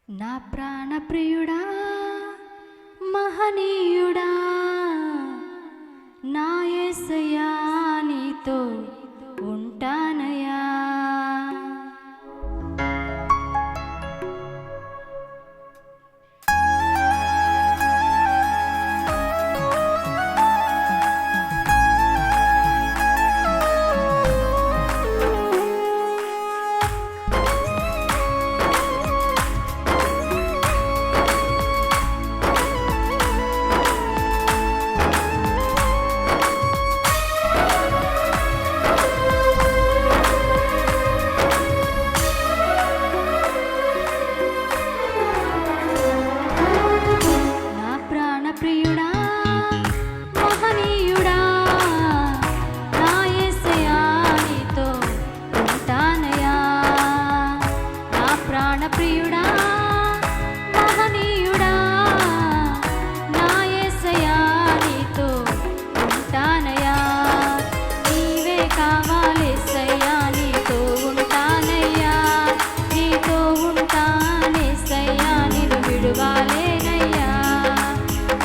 నా ప్రాణ ప్రియుడా మహనీయుడా నా యేసయ్యా నీతో ఉంటానయ్యా. ప్రియుడా మహనీయుడా నా యేసయ్యా నీతో ఉంటానయ్యా. నా ప్రాణ ప్రియుడా మహనీయుడా నా యేసయ్యా నీతో ఉంటానయ్యా. నీవే కావాలేసయ్యా నీతో ఉంటానయ్యా. నీతో ఉంటానేసయ్యా నిన్ను విడువాలేనయ్యా.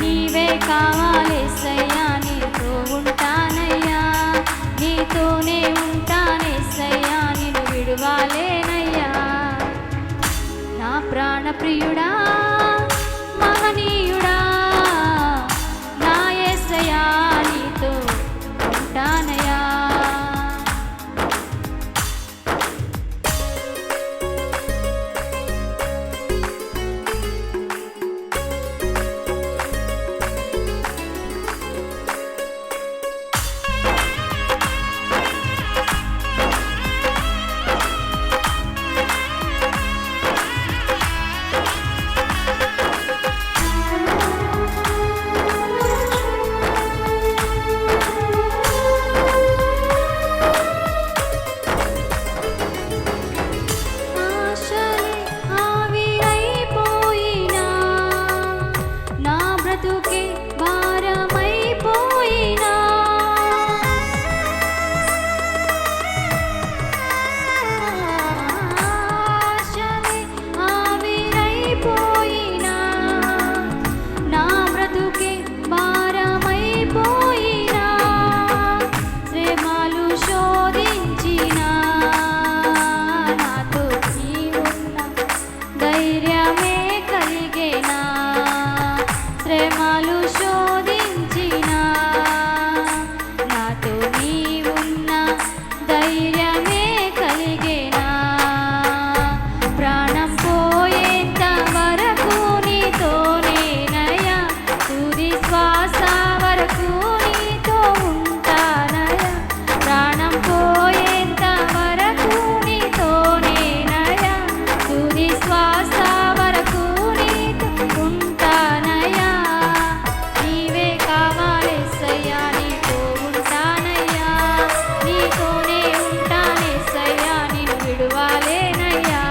నీవే కావాలేసయ్యా నీతో ఉంటానయ్యా. నీతోనే ఉంటానేసయ్యా నిన్ను విడువాలేనయ్యా. నా ప్రాణ ప్రియుడా మహనీయుడా నా యేసయ్యా నీతో ఉంటానయ్యా. శ్రమలు శోధించిన నాతో నీవున్న ధైర్యమే కలిగేనా. ప్రాణం పోయేంత వరకు నీతోనేనయ్యా. తుది శ్వాస వరకు నీతో ఉంటానయ్యా. ప్రాణం పోయేంత వరకు నీతోనేనయ్యా. తుది శ్వాస వరకు నీతో ఉంటానయ్యా. నీవే కావాలేసయ్యా నీతో ఉంటానయ్యా. నీతోనే ఉంటానేసయ్యా నిన్ను విడువాలేనయ్యా.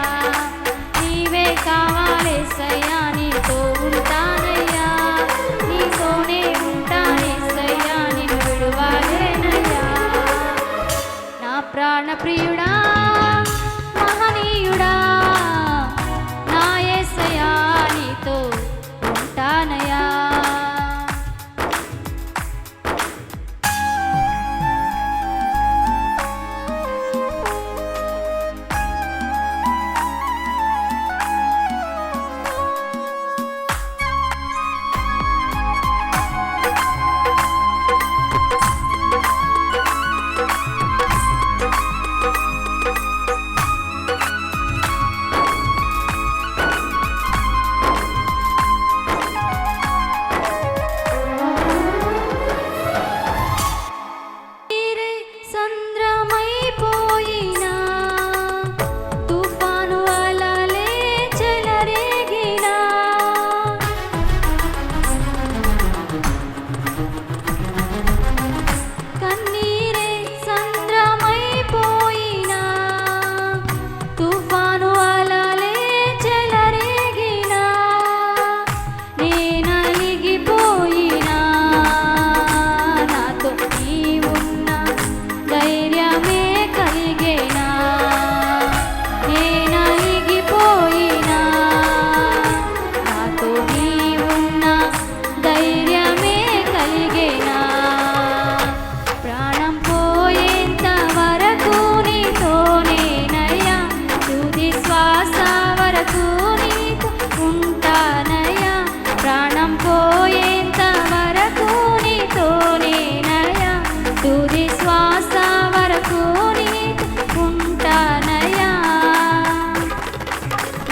నీవే కావాలేసయ్యా నీతో ఉంటానయ్యా. నీతోనే ఉంటానేసయ్యా నిన్ను విడువాలేనయ్యా. నా ప్రాణ ప్రియుడా మహనీయుడా నా యేసయ్యా నీతో ఉంటానయ్యా.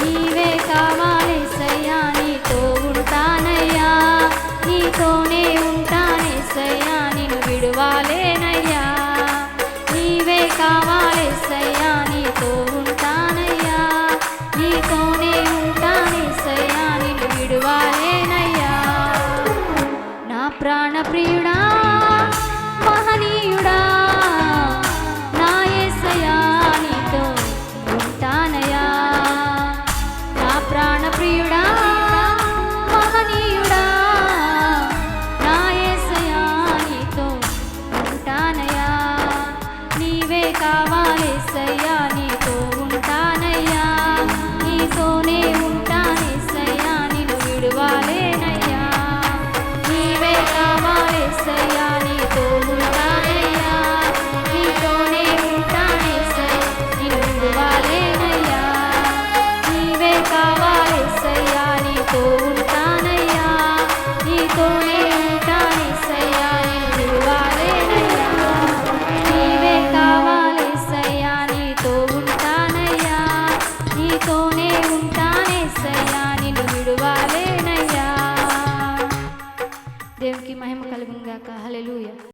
నీవే కావాలేసయ్యా నీతో ఉంటానయ్యా నీతోనే ఉంటానేసయ్యా నిన్ను విడువాలేనయ్యా నీవే కావాలేసయ్యా నీతో ఉంటానయ్యా నీతోనే ఉంటానేసయ్యా నిన్ను విడువాలేనయ్యా నా ప్రాణ ప్రియుడా